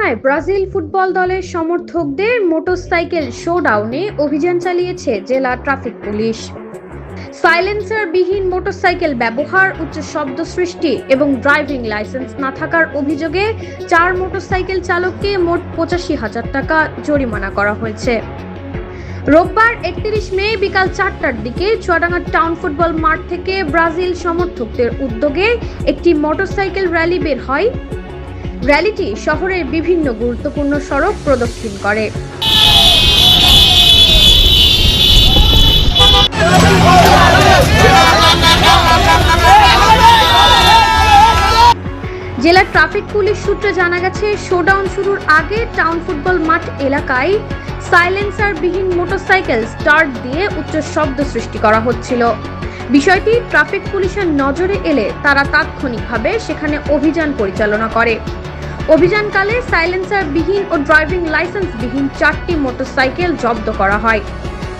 চুয়াডাঙ্গায় Brazil football দলের সমর্থকদের motorcycle শোডাউনে অভিযান চালিয়েছে জেলা ট্রাফিক পুলিশ। সাইলেন্সারবিহীন মোটরসাইকেল ব্যবহার, উচ্চ শব্দ সৃষ্টি এবং ড্রাইভিং লাইসেন্স না থাকার অভিযোগে 4 মোটরসাইকেল চালককে মোট 85,000 টাকা জরিমানা করা হয়েছে। রোববার 31 মে বিকাল 4টার দিকে চুয়াডাঙ্গা টাউন ফুটবল মাঠ থেকে ব্রাজিল সমর্থকদের উদ্যোগে একটি মোটরসাইকেল র্যালি বের হয়। র্যালিটি শহরের বিভিন্ন গুরুত্বপূর্ণ সড়ক প্রদক্ষিণ করে। জেলা ট্রাফিক পুলিশ সূত্রে জানা গেছে, শোডাউন শুরুর আগে টাউন ফুটবল মাঠ এলাকায় সাইলেন্সারবিহীন মোটরসাইকেল স্টার্ট দিয়ে উচ্চ শব্দ সৃষ্টি করা হচ্ছিল। বিষয়টি ট্রাফিক পুলিশের নজরে এলে তারা তাৎক্ষণিকভাবে সেখানে অভিযান পরিচালনা করে। অভিযানকালে সাইলেন্সারবিহীন ও ড্রাইভিং লাইসেন্সবিহীন 4টি মোটরসাইকেল জব্দ করা হয়।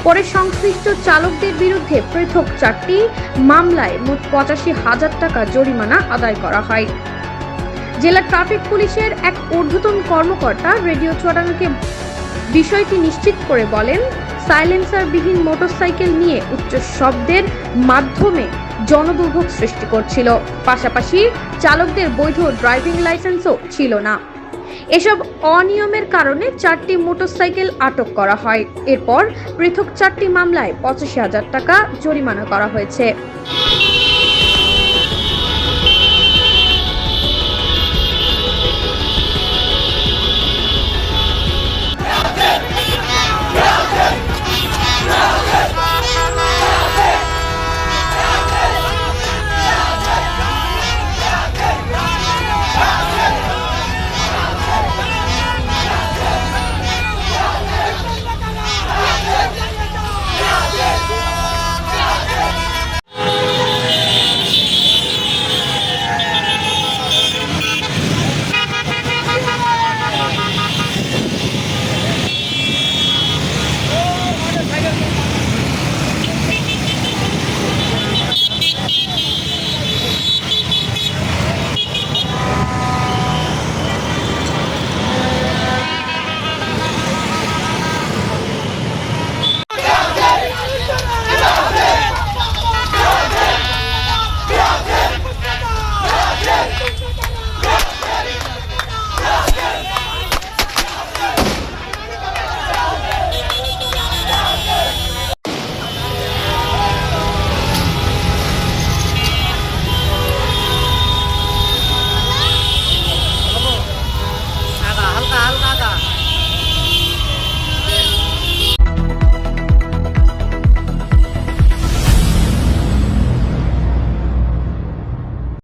পরে সংশ্লিষ্ট চালকদের বিরুদ্ধে পৃথক 4টি মামলায় মোট 85,000 টাকা জরিমানা আদায় করা হয়। জেলা ট্রাফিক পুলিশের এক ঊর্ধ্বতন কর্মকর্তা রেডিও চুয়াডাঙ্গাকে বিষয়টি নিশ্চিত করে বলেন, সাইলেন্সারবিহীন মোটরসাইকেল নিয়ে উচ্চ শব্দের মাধ্যমে জনদুর্ভোগ সৃষ্টি করছিল। পাশাপাশি চালকদের বৈধ ড্রাইভিং লাইসেন্সও ছিল না। এসব অনিয়মের কারণে 4টি মোটরসাইকেল আটক করা হয়। এরপর পৃথক 4টি মামলায় 85,000 টাকা জরিমানা করা হয়েছে।